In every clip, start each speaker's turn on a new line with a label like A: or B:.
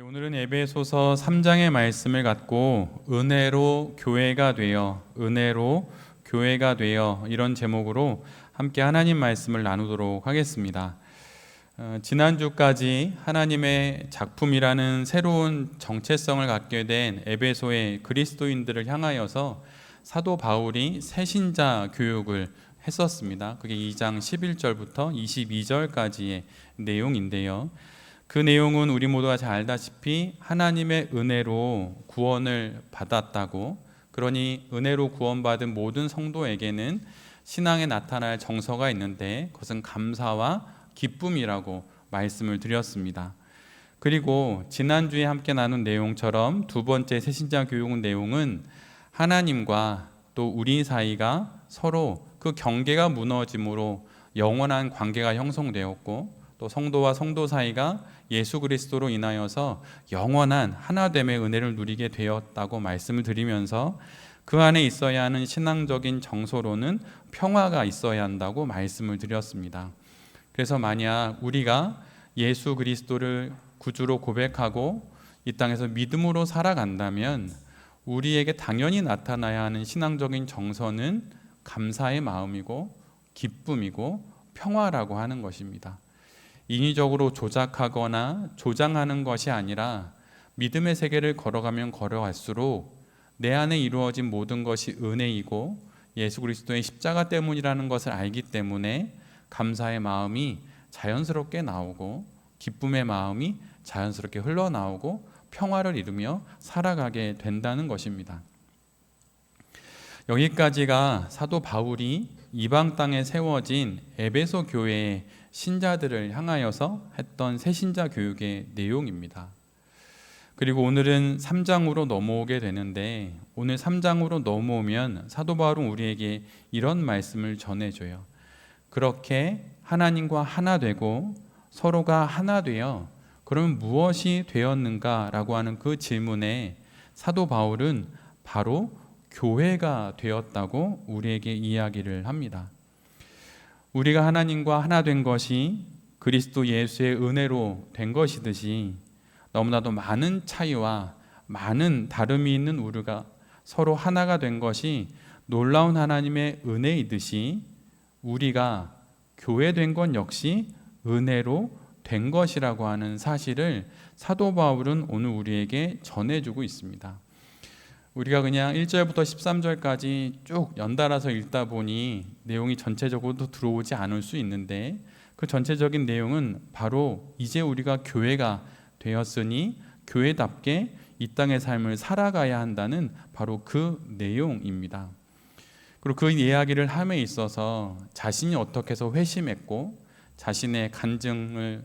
A: 오늘은 에베소서 3장의 말씀을 갖고 은혜로 교회가 되어 이런 제목으로 함께 하나님 말씀을 나누도록 하겠습니다. 지난주까지 하나님의 작품이라는 새로운 정체성을 갖게 된 에베소의 그리스도인들을 향하여서 사도 바울이 새신자 교육을 했었습니다. 그게 2장 11절부터 22절까지의 내용인데요. 그 내용은 우리 모두가 잘 알다시피 하나님의 은혜로 구원을 받았다고, 그러니 은혜로 구원받은 모든 성도에게는 신앙에 나타날 정서가 있는데 그것은 감사와 기쁨이라고 말씀을 드렸습니다. 그리고 지난주에 함께 나눈 내용처럼 두 번째 새신자 교육 내용은 하나님과 또 우리 사이가 서로 그 경계가 무너짐으로 영원한 관계가 형성되었고, 또 성도와 성도 사이가 예수 그리스도로 인하여서 영원한 하나됨의 은혜를 누리게 되었다고 말씀을 드리면서 그 안에 있어야 하는 신앙적인 정서로는 평화가 있어야 한다고 말씀을 드렸습니다. 그래서 만약 우리가 예수 그리스도를 구주로 고백하고 이 땅에서 믿음으로 살아간다면 우리에게 당연히 나타나야 하는 신앙적인 정서는 감사의 마음이고 기쁨이고 평화라고 하는 것입니다. 인위적으로 조작하거나 조장하는 것이 아니라 믿음의 세계를 걸어가면 걸어갈수록 내 안에 이루어진 모든 것이 은혜이고 예수 그리스도의 십자가 때문이라는 것을 알기 때문에 감사의 마음이 자연스럽게 나오고 기쁨의 마음이 자연스럽게 흘러나오고 평화를 이루며 살아가게 된다는 것입니다. 여기까지가 사도 바울이 이방 땅에 세워진 에베소 교회의 신자들을 향하여서 했던 새신자 교육의 내용입니다. 그리고 오늘은 3장으로 넘어오게 되는데, 오늘 3장으로 넘어오면 사도 바울은 우리에게 이런 말씀을 전해줘요. 그렇게 하나님과 하나 되고 서로가 하나 되어 그러면 무엇이 되었는가 라고 하는 그 질문에 사도 바울은 바로 교회가 되었다고 우리에게 이야기를 합니다. 우리가 하나님과 하나 된 것이 그리스도 예수의 은혜로 된 것이듯이 너무나도 많은 차이와 많은 다름이 있는 우리가 서로 하나가 된 것이 놀라운 하나님의 은혜이듯이 우리가 교회된 건 역시 은혜로 된 것이라고 하는 사실을 사도 바울은 오늘 우리에게 전해주고 있습니다. 우리가 그냥 1절부터 13절까지 쭉 연달아서 읽다 보니 내용이 전체적으로 들어오지 않을 수 있는데, 그 전체적인 내용은 바로 이제 우리가 교회가 되었으니 교회답게 이 땅의 삶을 살아가야 한다는 바로 그 내용입니다. 그리고 그 이야기를 함에 있어서 자신이 어떻게 해서 회심했고 자신의 간증을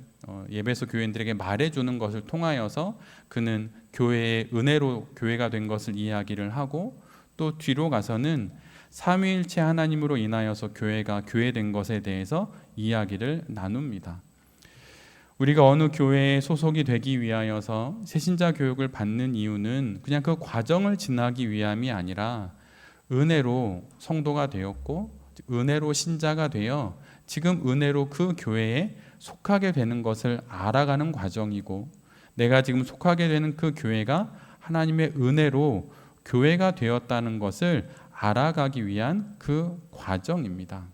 A: 에베소 교인들에게 말해주는 것을 통하여서 그는 교회의 은혜로 교회가 된 것을 이야기를 하고, 또 뒤로 가서는 삼위일체 하나님으로 인하여서 교회가 교회된 것에 대해서 이야기를 나눕니다. 우리가 어느 교회에 소속이 되기 위하여서 새신자 교육을 받는 이유는 그냥 그 과정을 지나기 위함이 아니라 은혜로 성도가 되었고 은혜로 신자가 되어 지금 은혜로 그 교회에 속하게 되는 것을 알아가는 과정이고, 내가 지금 속하게 되는 그 교회가 하나님의 은혜로 교회가 되었다는 것을 알아가기 위한 그 과정입니다.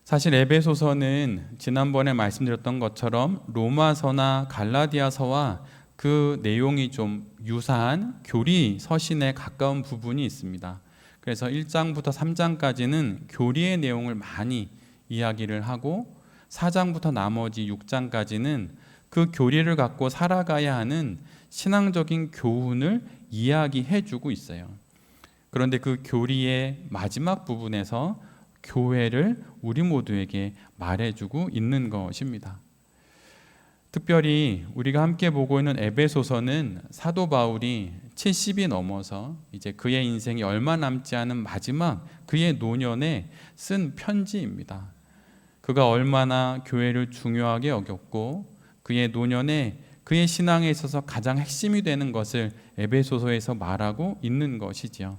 A: 사실 에베소서는 지난번에 말씀드렸던 것처럼 로마서나 갈라디아서와 그 내용이 좀 유사한 교리 서신에 가까운 부분이 있습니다. 그래서 1장부터 3장까지는 교리의 내용을 많이 이야기를 하고 4장부터 나머지 6장까지는 그 교리를 갖고 살아가야 하는 신앙적인 교훈을 이야기해 주고 있어요. 그런데 그 교리의 마지막 부분에서 교회를 우리 모두에게 말해주고 있는 것입니다. 특별히 우리가 함께 보고 있는 에베소서는 사도 바울이 70이 넘어서 이제 그의 인생이 얼마 남지 않은 마지막 그의 노년에 쓴 편지입니다. 그가 얼마나 교회를 중요하게 여겼고 그의 노년에 그의 신앙에 있어서 가장 핵심이 되는 것을 에베소서에서 말하고 있는 것이지요.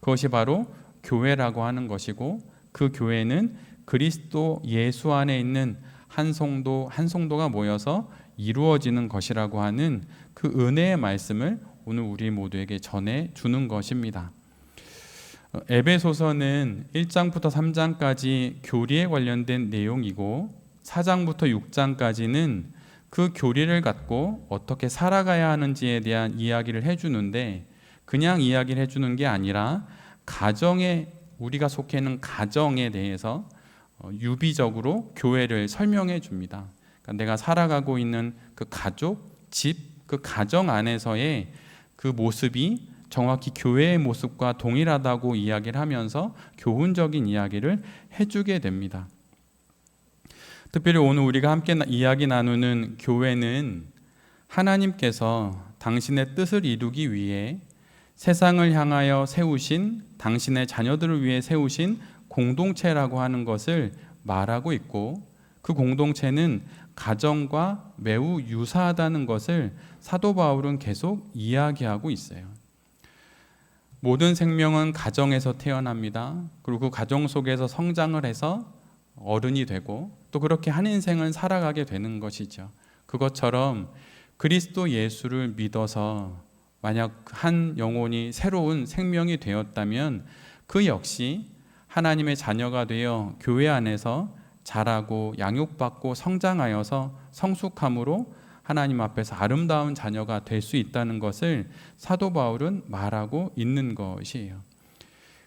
A: 그것이 바로 교회라고 하는 것이고, 그 교회는 그리스도 예수 안에 있는 한 성도가 모여서 이루어지는 것이라고 하는 그 은혜의 말씀을 오늘 우리 모두에게 전해 주는 것입니다. 에베소서는 1장부터 3장까지 교리에 관련된 내용이고 4장부터 6장까지는 그 교리를 갖고 어떻게 살아가야 하는지에 대한 이야기를 해주는데, 그냥 이야기를 해주는 게 아니라 가정에, 우리가 속해 있는 가정에 대해서 유비적으로 교회를 설명해 줍니다. 그러니까 내가 살아가고 있는 그 가족, 집, 그 가정 안에서의 그 모습이 정확히 교회의 모습과 동일하다고 이야기를 하면서 교훈적인 이야기를 해주게 됩니다. 특별히 오늘 우리가 함께 이야기 나누는 교회는 하나님께서 당신의 뜻을 이루기 위해 세상을 향하여 세우신, 당신의 자녀들을 위해 세우신 공동체라고 하는 것을 말하고 있고, 그 공동체는 가정과 매우 유사하다는 것을 사도 바울은 계속 이야기하고 있어요. 모든 생명은 가정에서 태어납니다. 그리고 그 가정 속에서 성장을 해서 어른이 되고 또 그렇게 한 인생을 살아가게 되는 것이죠. 그것처럼 그리스도 예수를 믿어서 만약 한 영혼이 새로운 생명이 되었다면 그 역시 하나님의 자녀가 되어 교회 안에서 자라고 양육받고 성장하여서 성숙함으로 하나님 앞에서 아름다운 자녀가 될 수 있다는 것을 사도 바울은 말하고 있는 것이에요.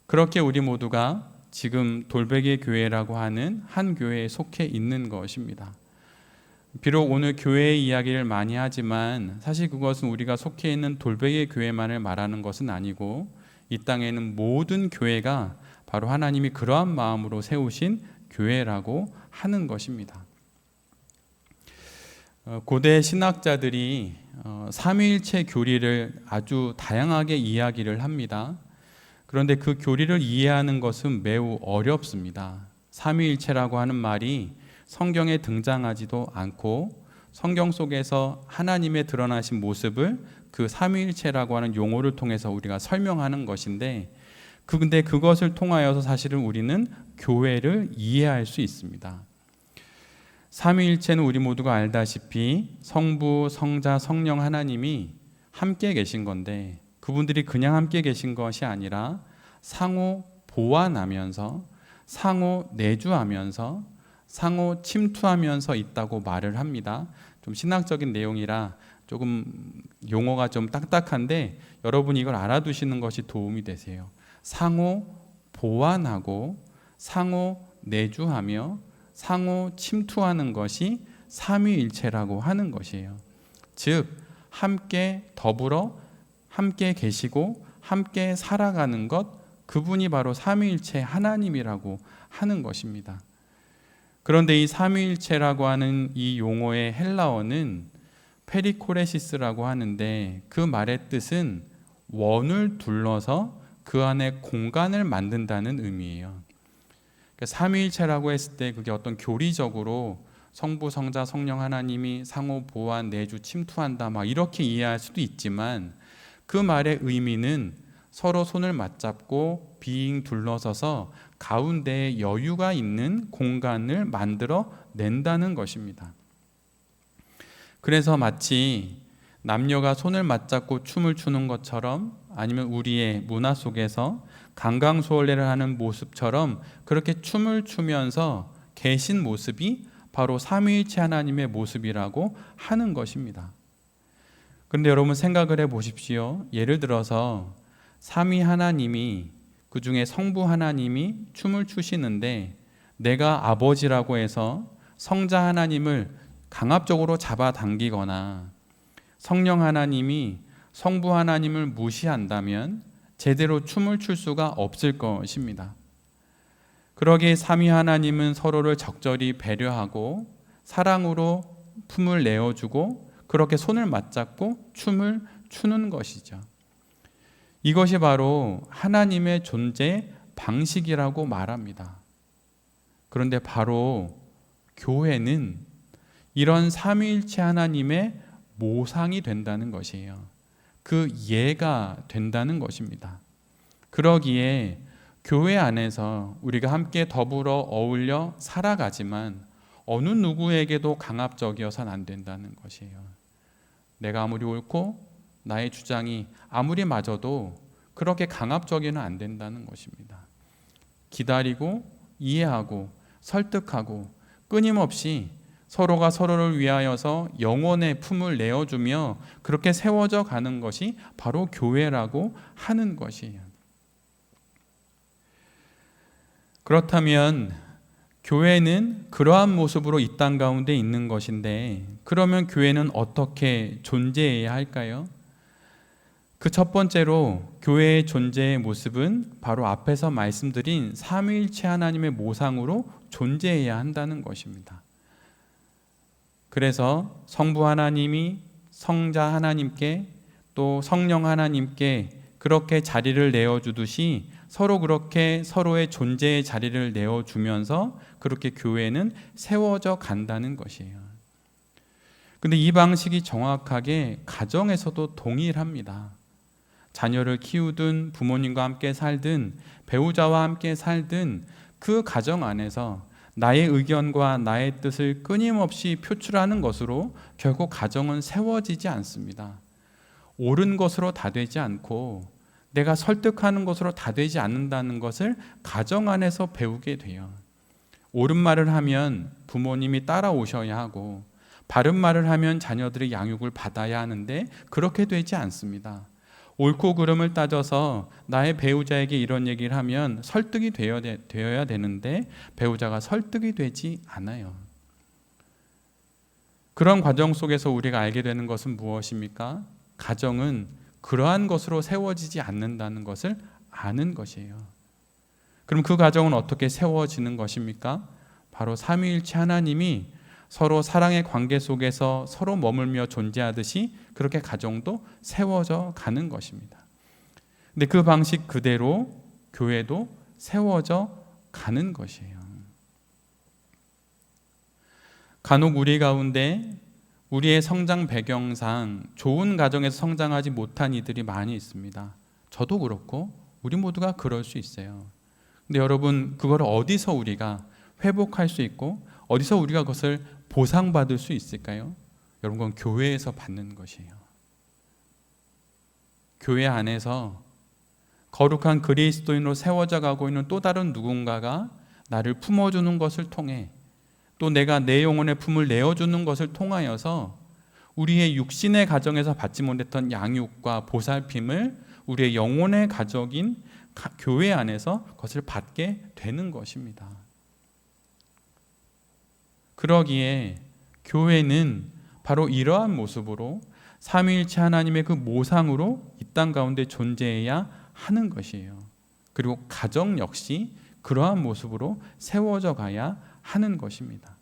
A: 그렇게 우리 모두가 지금 돌베개 교회라고 하는 한 교회에 속해 있는 것입니다. 비록 오늘 교회의 이야기를 많이 하지만 사실 그것은 우리가 속해 있는 돌베개 교회만을 말하는 것은 아니고, 이 땅에는 모든 교회가 바로 하나님이 그러한 마음으로 세우신 교회라고 하는 것입니다. 고대 신학자들이 삼위일체 교리를 아주 다양하게 이야기를 합니다. 그런데 그 교리를 이해하는 것은 매우 어렵습니다. 삼위일체라고 하는 말이 성경에 등장하지도 않고 성경 속에서 하나님의 드러나신 모습을 그 삼위일체라고 하는 용어를 통해서 우리가 설명하는 것인데, 근데 그것을 통하여서 사실은 우리는 교회를 이해할 수 있습니다. 삼위일체는 우리 모두가 알다시피 성부, 성자, 성령 하나님이 함께 계신 건데, 그분들이 그냥 함께 계신 것이 아니라 상호 보완하면서, 상호 내주하면서, 상호 침투하면서 있다고 말을 합니다. 좀 신학적인 내용이라 조금 용어가 좀 딱딱한데 여러분이 이걸 알아두시는 것이 도움이 되세요. 상호 보완하고 상호 내주하며 상호 침투하는 것이 삼위일체라고 하는 것이에요. 즉 함께 더불어 함께 계시고 함께 살아가는 것, 그분이 바로 삼위일체 하나님이라고 하는 것입니다. 그런데 이 삼위일체라고 하는 이 용어의 헬라어는 페리코레시스라고 하는데, 그 말의 뜻은 원을 둘러서 그 안에 공간을 만든다는 의미예요. 그러니까 삼위일체라고 했을 때 그게 어떤 교리적으로 성부, 성자, 성령 하나님이 상호 보완, 내주, 침투한다 막 이렇게 이해할 수도 있지만, 그 말의 의미는 서로 손을 맞잡고 빙 둘러서서 가운데에 여유가 있는 공간을 만들어 낸다는 것입니다. 그래서 마치 남녀가 손을 맞잡고 춤을 추는 것처럼, 아니면 우리의 문화 속에서 강강수월래를 하는 모습처럼 그렇게 춤을 추면서 계신 모습이 바로 삼위일체 하나님의 모습이라고 하는 것입니다. 그런데 여러분 생각을 해보십시오. 예를 들어서 삼위 하나님이, 그 중에 성부 하나님이 춤을 추시는데 내가 아버지라고 해서 성자 하나님을 강압적으로 잡아당기거나 성령 하나님이 성부 하나님을 무시한다면 제대로 춤을 출 수가 없을 것입니다. 그러기에 삼위 하나님은 서로를 적절히 배려하고 사랑으로 품을 내어주고 그렇게 손을 맞잡고 춤을 추는 것이죠. 이것이 바로 하나님의 존재 방식이라고 말합니다. 그런데 바로 교회는 이런 삼위일체 하나님의 모상이 된다는 것이에요. 그 예가 된다는 것입니다. 그러기에 교회 안에서 우리가 함께 더불어 어울려 살아가지만 어느 누구에게도 강압적이어서는 안 된다는 것이에요. 내가 아무리 옳고 나의 주장이 아무리 맞아도 그렇게 강압적이는 안 된다는 것입니다. 기다리고 이해하고 설득하고 끊임없이 서로가 서로를 위하여서 영혼의 품을 내어주며 그렇게 세워져 가는 것이 바로 교회라고 하는 것이에요. 그렇다면 교회는 그러한 모습으로 이 땅 가운데 있는 것인데, 그러면 교회는 어떻게 존재해야 할까요? 그 첫 번째로 교회의 존재의 모습은 바로 앞에서 말씀드린 삼위일체 하나님의 모상으로 존재해야 한다는 것입니다. 그래서 성부 하나님이 성자 하나님께 또 성령 하나님께 그렇게 자리를 내어주듯이 서로 그렇게 서로의 존재의 자리를 내어주면서 그렇게 교회는 세워져 간다는 것이에요. 근데 이 방식이 정확하게 가정에서도 동일합니다. 자녀를 키우든 부모님과 함께 살든 배우자와 함께 살든 그 가정 안에서 나의 의견과 나의 뜻을 끊임없이 표출하는 것으로 결국 가정은 세워지지 않습니다. 옳은 것으로 다 되지 않고 내가 설득하는 것으로 다 되지 않는다는 것을 가정 안에서 배우게 돼요. 옳은 말을 하면 부모님이 따라오셔야 하고 바른 말을 하면 자녀들이 양육을 받아야 하는데 그렇게 되지 않습니다. 옳고 그름을 따져서 나의 배우자에게 이런 얘기를 하면 설득이 되어야 되는데 배우자가 설득이 되지 않아요. 그런 과정 속에서 우리가 알게 되는 것은 무엇입니까? 가정은 그러한 것으로 세워지지 않는다는 것을 아는 것이에요. 그럼 그 가정은 어떻게 세워지는 것입니까? 바로 삼위일체 하나님이 서로 사랑의 관계 속에서 서로 머물며 존재하듯이 그렇게 가정도 세워져 가는 것입니다. 근데 그 방식 그대로 교회도 세워져 가는 것이에요. 간혹 우리 가운데 우리의 성장 배경상 좋은 가정에서 성장하지 못한 이들이 많이 있습니다. 저도 그렇고 우리 모두가 그럴 수 있어요. 근데 여러분, 그걸 어디서 우리가 회복할 수 있고 어디서 우리가 그것을 보상받을 수 있을까요? 여러분, 그건 교회에서 받는 것이에요. 교회 안에서 거룩한 그리스도인으로 세워져 가고 있는 또 다른 누군가가 나를 품어주는 것을 통해 또 내가 내 영혼의 품을 내어주는 것을 통하여서 우리의 육신의 가정에서 받지 못했던 양육과 보살핌을 우리의 영혼의 가족인 교회 안에서 그것을 받게 되는 것입니다. 그러기에 교회는 바로 이러한 모습으로 삼위일체 하나님의 그 모상으로 이 땅 가운데 존재해야 하는 것이에요. 그리고 가정 역시 그러한 모습으로 세워져 가야 하는 것입니다.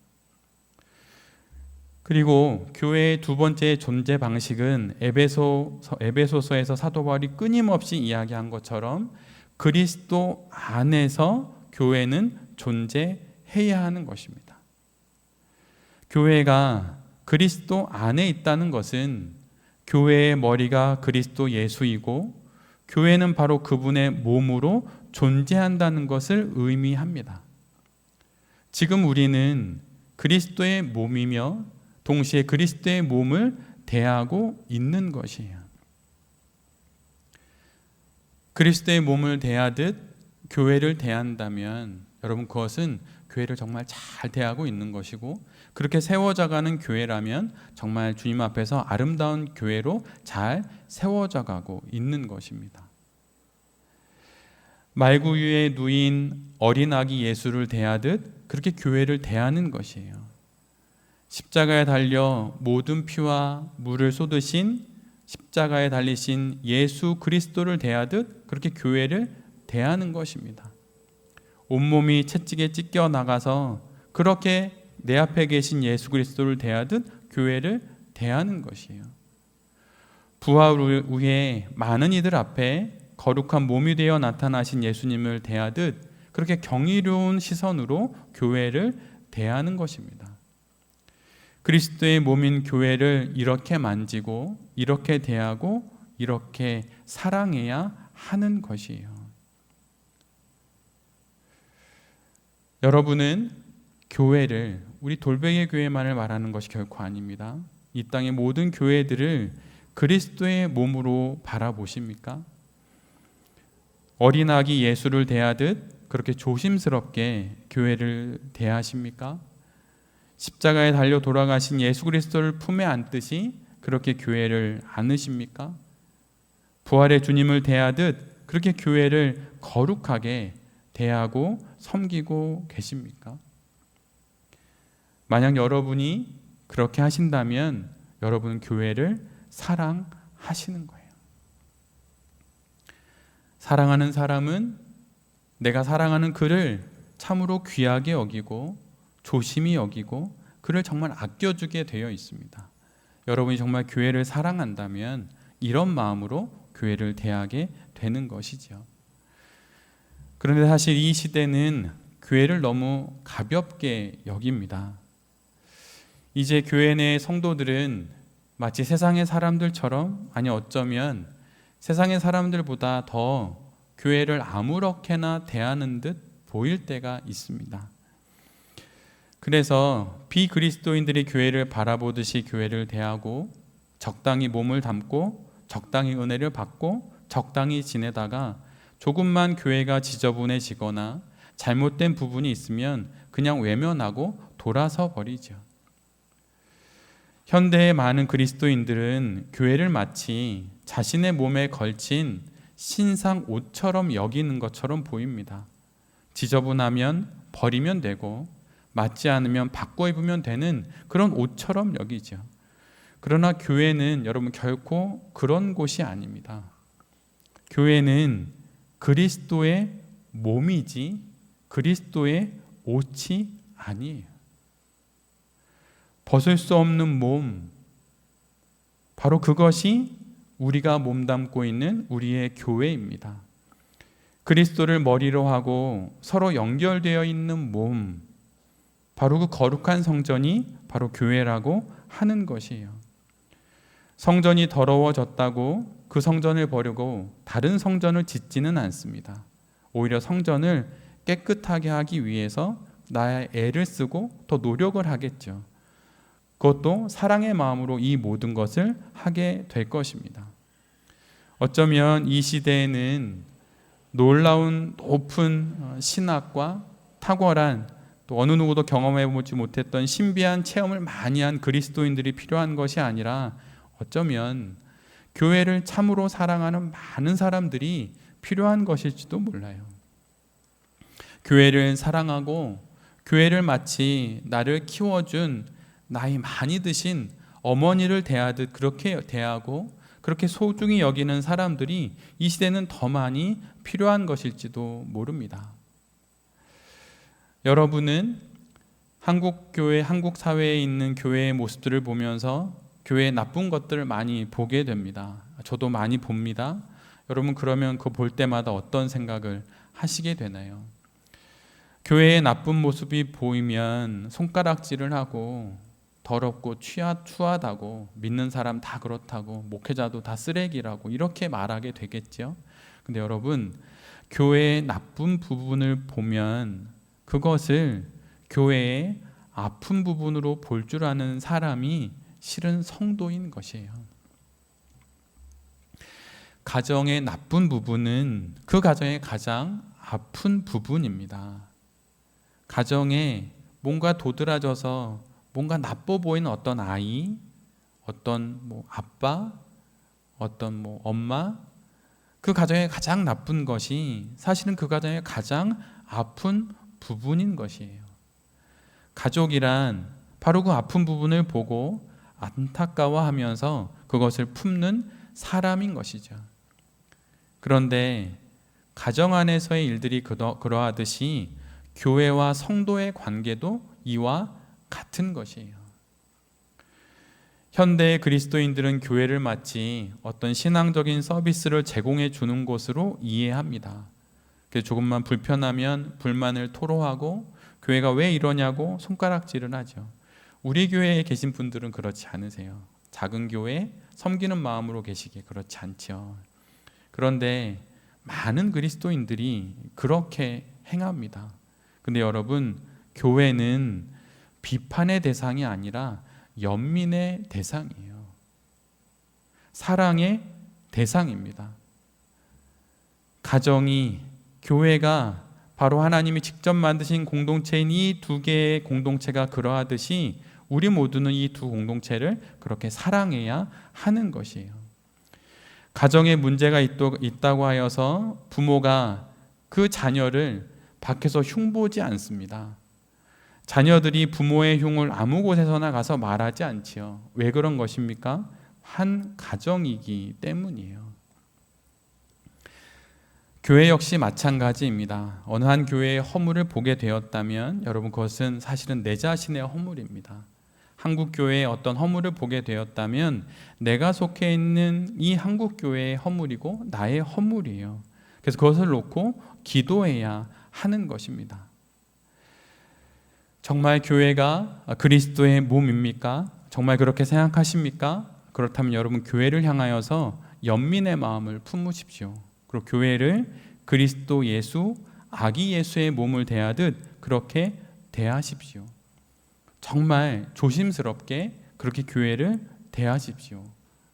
A: 그리고 교회의 두 번째 존재 방식은 에베소서에서 사도 바울이 끊임없이 이야기한 것처럼 그리스도 안에서 교회는 존재해야 하는 것입니다. 교회가 그리스도 안에 있다는 것은 교회의 머리가 그리스도 예수이고 교회는 바로 그분의 몸으로 존재한다는 것을 의미합니다. 지금 우리는 그리스도의 몸이며 동시에 그리스도의 몸을 대하고 있는 것이에요. 그리스도의 몸을 대하듯 교회를 대한다면 여러분, 그것은 교회를 정말 잘 대하고 있는 것이고 그렇게 세워져가는 교회라면 정말 주님 앞에서 아름다운 교회로 잘 세워져가고 있는 것입니다. 말구유에 누인 어린 아기 예수를 대하듯 그렇게 교회를 대하는 것이에요. 십자가에 달려 모든 피와 물을 쏟으신 십자가에 달리신 예수 그리스도를 대하듯 그렇게 교회를 대하는 것입니다. 온몸이 채찍에 찢겨 나가서 그렇게 내 앞에 계신 예수 그리스도를 대하듯 교회를 대하는 것이에요. 부활 후에 많은 이들 앞에 거룩한 몸이 되어 나타나신 예수님을 대하듯 그렇게 경이로운 시선으로 교회를 대하는 것입니다. 그리스도의 몸인 교회를 이렇게 만지고 이렇게 대하고 이렇게 사랑해야 하는 것이에요. 여러분은 교회를 우리 돌베개 교회만을 말하는 것이 결코 아닙니다. 이 땅의 모든 교회들을 그리스도의 몸으로 바라보십니까? 어린아기 예수를 대하듯 그렇게 조심스럽게 교회를 대하십니까? 십자가에 달려 돌아가신 예수 그리스도를 품에 안듯이 그렇게 교회를 안으십니까? 부활의 주님을 대하듯 그렇게 교회를 거룩하게 대하고 섬기고 계십니까? 만약 여러분이 그렇게 하신다면 여러분은 교회를 사랑하시는 거예요. 사랑하는 사람은 내가 사랑하는 그를 참으로 귀하게 여기고 조심히 여기고 그를 정말 아껴주게 되어 있습니다. 여러분이 정말 교회를 사랑한다면 이런 마음으로 교회를 대하게 되는 것이죠. 그런데 사실 이 시대는 교회를 너무 가볍게 여깁니다. 이제 교회 내 성도들은 마치 세상의 사람들처럼, 아니 어쩌면 세상의 사람들보다 더 교회를 아무렇게나 대하는 듯 보일 때가 있습니다. 그래서 비그리스도인들이 교회를 바라보듯이 교회를 대하고 적당히 몸을 담고 적당히 은혜를 받고 적당히 지내다가 조금만 교회가 지저분해지거나 잘못된 부분이 있으면 그냥 외면하고 돌아서 버리죠. 현대의 많은 그리스도인들은 교회를 마치 자신의 몸에 걸친 신상 옷처럼 여기는 것처럼 보입니다. 지저분하면 버리면 되고 맞지 않으면 바꿔 입으면 되는 그런 옷처럼 여기죠. 그러나 교회는 여러분 결코 그런 곳이 아닙니다. 교회는 그리스도의 몸이지 그리스도의 옷이 아니에요. 벗을 수 없는 몸, 바로 그것이 우리가 몸담고 있는 우리의 교회입니다. 그리스도를 머리로 하고 서로 연결되어 있는 몸, 바로 그 거룩한 성전이 바로 교회라고 하는 것이에요. 성전이 더러워졌다고 그 성전을 버리고 다른 성전을 짓지는 않습니다. 오히려 성전을 깨끗하게 하기 위해서 나의 애를 쓰고 더 노력을 하겠죠. 그것도 사랑의 마음으로 이 모든 것을 하게 될 것입니다. 어쩌면 이 시대에는 놀라운 높은 신학과 탁월한 또 어느 누구도 경험해보지 못했던 신비한 체험을 많이 한 그리스도인들이 필요한 것이 아니라 어쩌면 교회를 참으로 사랑하는 많은 사람들이 필요한 것일지도 몰라요. 교회를 사랑하고 교회를 마치 나를 키워준 나이 많이 드신 어머니를 대하듯 그렇게 대하고 그렇게 소중히 여기는 사람들이 이 시대는 더 많이 필요한 것일지도 모릅니다. 여러분은 한국 교회, 한국 사회에 있는 교회의 모습들을 보면서 교회의 나쁜 것들을 많이 보게 됩니다. 저도 많이 봅니다. 여러분 그러면 그거 볼 때마다 어떤 생각을 하시게 되나요? 교회의 나쁜 모습이 보이면 손가락질을 하고 더럽고 추하다고 믿는 사람 다 그렇다고 목회자도 다 쓰레기라고 이렇게 말하게 되겠죠. 근데 여러분 교회의 나쁜 부분을 보면 그것을 교회의 아픈 부분으로 볼 줄 아는 사람이 실은 성도인 것이에요. 가정의 나쁜 부분은 그 가정의 가장 아픈 부분입니다. 가정에 뭔가 도드라져서 뭔가 나빠 보이는 어떤 아이, 어떤 아빠, 어떤 엄마, 그 가정의 가장 나쁜 것이 사실은 그 가정의 가장 아픈 부분인 것이에요. 가족이란 바로 그 아픈 부분을 보고 안타까워하면서 그것을 품는 사람인 것이죠. 그런데 가정 안에서의 일들이 그러하듯이 교회와 성도의 관계도 이와 같은 것이에요. 현대의 그리스도인들은 교회를 마치 어떤 신앙적인 서비스를 제공해 주는 곳으로 이해합니다. 그래서 조금만 불편하면 불만을 토로하고 교회가 왜 이러냐고 손가락질을 하죠. 우리 교회에 계신 분들은 그렇지 않으세요. 작은 교회 섬기는 마음으로 계시기에 그렇지 않죠. 그런데 많은 그리스도인들이 그렇게 행합니다. 근데 여러분 교회는 비판의 대상이 아니라 연민의 대상이에요. 사랑의 대상입니다. 가정이, 교회가 바로 하나님이 직접 만드신 공동체인 이 두 개의 공동체가 그러하듯이 우리 모두는 이 두 공동체를 그렇게 사랑해야 하는 것이에요. 가정에 문제가 있다고 하여서 부모가 그 자녀를 밖에서 흉보지 않습니다. 자녀들이 부모의 흉을 아무 곳에서나 가서 말하지 않지요. 왜 그런 것입니까? 한 가정이기 때문이에요. 교회 역시 마찬가지입니다. 어느 한 교회의 허물을 보게 되었다면 여러분, 그것은 사실은 내 자신의 허물입니다. 한국 교회의 어떤 허물을 보게 되었다면 내가 속해 있는 이 한국 교회의 허물이고 나의 허물이에요. 그래서 그것을 놓고 기도해야 하는 것입니다. 정말 교회가 그리스도의 몸입니까? 정말 그렇게 생각하십니까? 그렇다면 여러분, 교회를 향하여서 연민의 마음을 품으십시오. 그리고 교회를 그리스도 예수, 아기 예수의 몸을 대하듯 그렇게 대하십시오. 정말 조심스럽게 그렇게 교회를 대하십시오.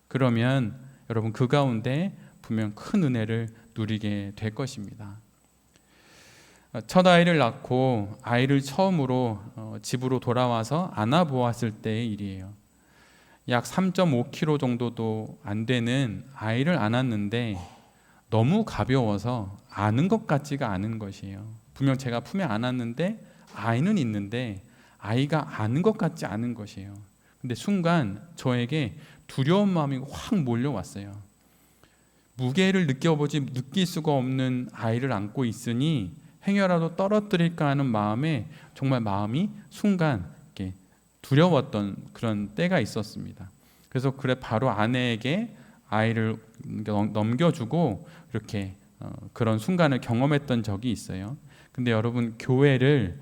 A: 그러면 여러분, 그 가운데 분명 큰 은혜를 누리게 될 것입니다. 첫 아이를 낳고 아이를 처음으로 집으로 돌아와서 안아보았을 때의 일이에요. 약 3.5kg 정도도 안 되는 아이를 안았는데 너무 가벼워서 아는 것 같지가 않은 것이에요. 분명 제가 품에 안았는데 아이는 있는데 아이가 아는 것 같지 않은 것이에요. 근데 순간 저에게 두려운 마음이 확 몰려왔어요. 무게를 느낄 수가 없는 아이를 안고 있으니 행여라도 떨어뜨릴까 하는 마음에 정말 마음이 순간 이렇게 두려웠던 그런 때가 있었습니다. 그래서 바로 아내에게 아이를 넘겨주고 이렇게 그런 순간을 경험했던 적이 있어요. 근데 여러분, 교회를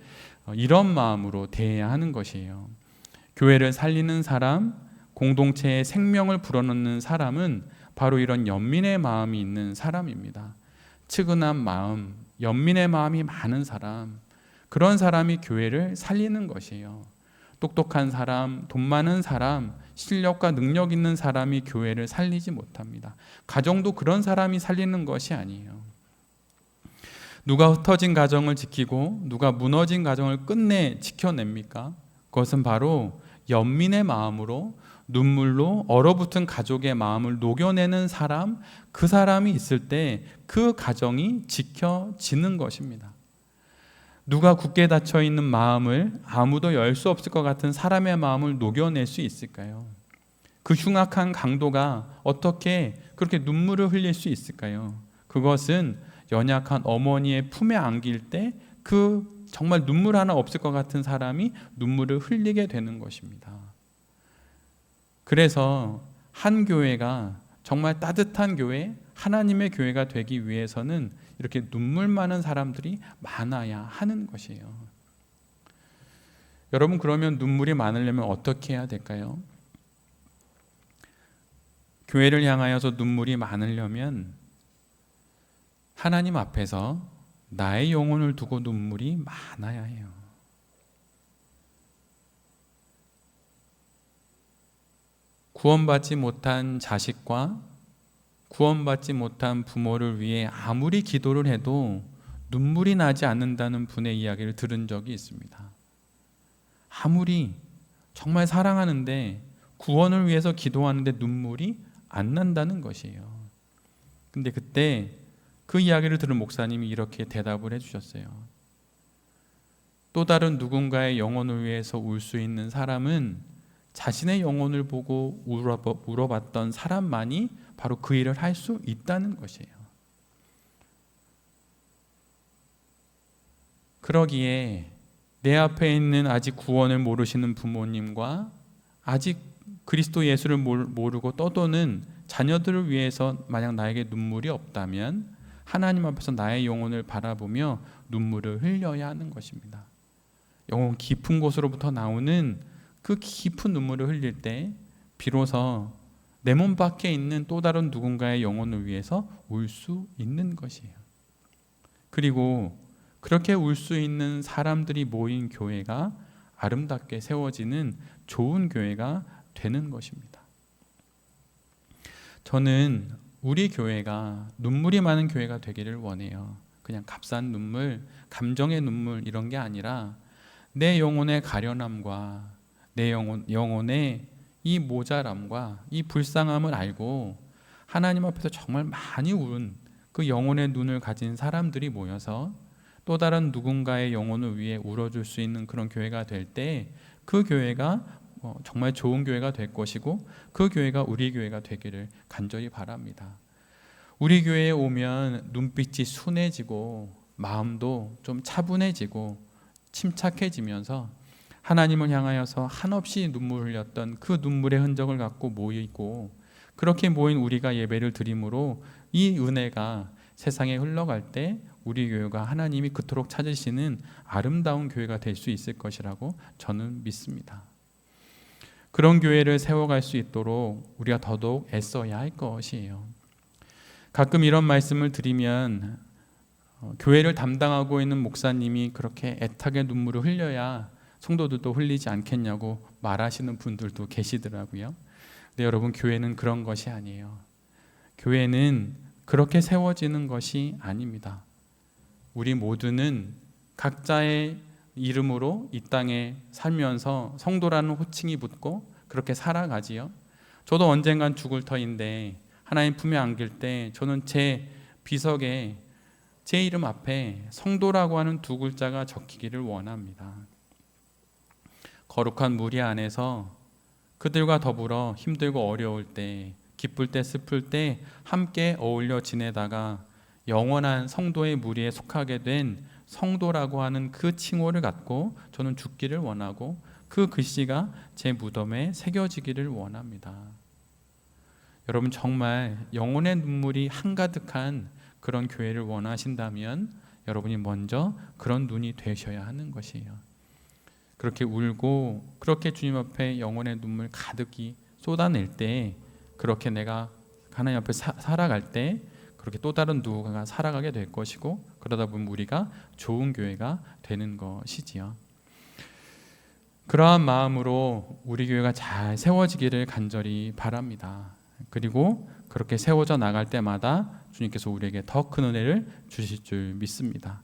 A: 이런 마음으로 대해야 하는 것이에요. 교회를 살리는 사람, 공동체의 생명을 불어넣는 사람은 바로 이런 연민의 마음이 있는 사람입니다. 측은한 마음, 연민의 마음이 많은 사람, 그런 사람이 교회를 살리는 것이에요. 똑똑한 사람, 돈 많은 사람, 실력과 능력 있는 사람이 교회를 살리지 못합니다. 가정도 그런 사람이 살리는 것이 아니에요. 누가 흩어진 가정을 지키고 누가 무너진 가정을 끝내 지켜냅니까? 그것은 바로 연민의 마음으로, 눈물로 얼어붙은 가족의 마음을 녹여내는 사람, 그 사람이 있을 때 그 가정이 지켜지는 것입니다. 누가 굳게 닫혀있는 마음을 아무도 열 수 없을 것 같은 사람의 마음을 녹여낼 수 있을까요? 그 흉악한 강도가 어떻게 그렇게 눈물을 흘릴 수 있을까요? 그것은 연약한 어머니의 품에 안길 때 그 정말 눈물 하나 없을 것 같은 사람이 눈물을 흘리게 되는 것입니다. 그래서 한 교회가 정말 따뜻한 교회, 하나님의 교회가 되기 위해서는 이렇게 눈물 많은 사람들이 많아야 하는 것이에요. 여러분, 그러면 눈물이 많으려면 어떻게 해야 될까요? 교회를 향하여서 눈물이 많으려면 하나님 앞에서 나의 영혼을 두고 눈물이 많아야 해요. 구원받지 못한 자식과 구원받지 못한 부모를 위해 아무리 기도를 해도 눈물이 나지 않는다는 분의 이야기를 들은 적이 있습니다. 아무리 정말 사랑하는데 구원을 위해서 기도하는데 눈물이 안 난다는 것이에요. 근데 그때 그 이야기를 들은 목사님이 이렇게 대답을 해주셨어요. 또 다른 누군가의 영혼을 위해서 울 수 있는 사람은 자신의 영혼을 보고 울어봤던 사람만이 바로 그 일을 할 수 있다는 것이에요. 그러기에 내 앞에 있는 아직 구원을 모르시는 부모님과 아직 그리스도 예수를 모르고 떠도는 자녀들을 위해서 만약 나에게 눈물이 없다면 하나님 앞에서 나의 영혼을 바라보며 눈물을 흘려야 하는 것입니다. 영혼 깊은 곳으로부터 나오는 그 깊은 눈물을 흘릴 때 비로소 내 몸 밖에 있는 또 다른 누군가의 영혼을 위해서 울 수 있는 것이에요. 그리고 그렇게 울 수 있는 사람들이 모인 교회가 아름답게 세워지는 좋은 교회가 되는 것입니다. 저는 우리 교회가 눈물이 많은 교회가 되기를 원해요. 그냥 값싼 눈물, 감정의 눈물 이런 게 아니라 내 영혼의 가련함과 내 영혼의 이 모자람과 이 불쌍함을 알고 하나님 앞에서 정말 많이 운 그 영혼의 눈을 가진 사람들이 모여서 또 다른 누군가의 영혼을 위해 울어줄 수 있는 그런 교회가 될 때 그 교회가 정말 좋은 교회가 될 것이고 그 교회가 우리 교회가 되기를 간절히 바랍니다. 우리 교회에 오면 눈빛이 순해지고 마음도 좀 차분해지고 침착해지면서 하나님을 향하여서 한없이 눈물을 흘렸던 그 눈물의 흔적을 갖고 모이고 그렇게 모인 우리가 예배를 드림으로 이 은혜가 세상에 흘러갈 때 우리 교회가 하나님이 그토록 찾으시는 아름다운 교회가 될 수 있을 것이라고 저는 믿습니다. 그런 교회를 세워갈 수 있도록 우리가 더더욱 애써야 할 것이에요. 가끔 이런 말씀을 드리면 교회를 담당하고 있는 목사님이 그렇게 애타게 눈물을 흘려야 성도들도 흘리지 않겠냐고 말하시는 분들도 계시더라고요. 근데 여러분, 교회는 그런 것이 아니에요. 교회는 그렇게 세워지는 것이 아닙니다. 우리 모두는 각자의 이름으로 이 땅에 살면서 성도라는 호칭이 붙고 그렇게 살아가지요. 저도 언젠간 죽을 터인데 하나님 품에 안길 때 저는 제 비석에 제 이름 앞에 성도라고 하는 두 글자가 적히기를 원합니다. 거룩한 무리 안에서 그들과 더불어 힘들고 어려울 때, 기쁠 때, 슬플 때 함께 어울려 지내다가 영원한 성도의 무리에 속하게 된 성도라고 하는 그 칭호를 갖고 저는 죽기를 원하고 그 글씨가 제 무덤에 새겨지기를 원합니다. 여러분, 정말 영혼의 눈물이 한가득한 그런 교회를 원하신다면 여러분이 먼저 그런 눈이 되셔야 하는 것이에요. 그렇게 울고 그렇게 주님 앞에 영혼의 눈물 가득히 쏟아낼 때, 그렇게 내가 하나님 앞에 살아갈 때 그렇게 또 다른 누군가가 살아가게 될 것이고, 그러다 보면 우리가 좋은 교회가 되는 것이지요. 그러한 마음으로 우리 교회가 잘 세워지기를 간절히 바랍니다. 그리고 그렇게 세워져 나갈 때마다 주님께서 우리에게 더 큰 은혜를 주실 줄 믿습니다.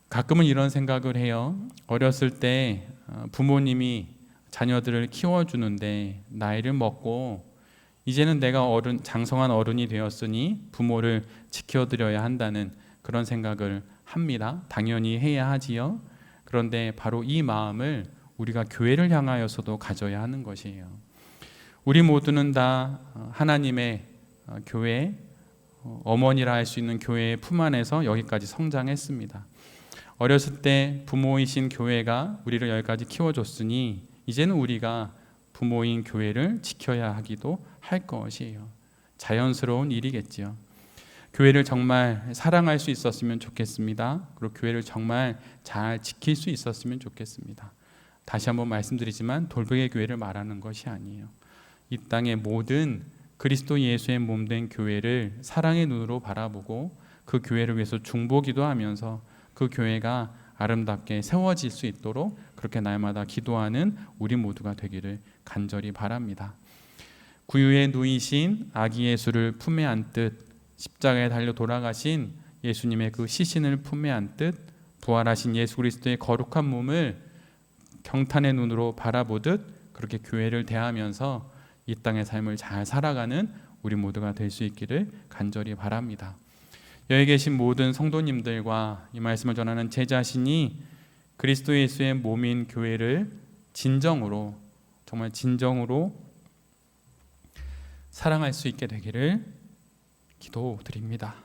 A: 가끔은 이런 생각을 해요. 어렸을 때 부모님이 자녀들을 키워주는데 나이를 먹고 이제는 내가 장성한 어른이 되었으니 부모를 지켜드려야 한다는 그런 생각을 합니다. 당연히 해야 하지요. 그런데 바로 이 마음을 우리가 교회를 향하여서도 가져야 하는 것이에요. 우리 모두는 다 하나님의 교회, 어머니라 할 수 있는 교회의 품 안에서 여기까지 성장했습니다. 어렸을 때 부모이신 교회가 우리를 여기까지 키워줬으니 이제는 우리가 부모인 교회를 지켜야 하기도 할 것이에요. 자연스러운 일이겠지요. 교회를 정말 사랑할 수 있었으면 좋겠습니다. 그리고 교회를 정말 잘 지킬 수 있었으면 좋겠습니다. 다시 한번 말씀드리지만 돌베개 교회를 말하는 것이 아니에요. 이 땅의 모든 그리스도 예수의 몸된 교회를 사랑의 눈으로 바라보고 그 교회를 위해서 중보기도 하면서 그 교회가 아름답게 세워질 수 있도록 그렇게 날마다 기도하는 우리 모두가 되기를 간절히 바랍니다. 구유의 누이신 아기 예수를 품에 안듯 십자가에 달려 돌아가신 예수님의 그 시신을 품에 안듯 부활하신 예수 그리스도의 거룩한 몸을 경탄의 눈으로 바라보듯 그렇게 교회를 대하면서 이 땅의 삶을 잘 살아가는 우리 모두가 될 수 있기를 간절히 바랍니다. 여기 계신 모든 성도님들과 이 말씀을 전하는 제 자신이 그리스도 예수의 몸인 교회를 진정으로, 정말 진정으로 사랑할 수 있게 되기를 기도드립니다.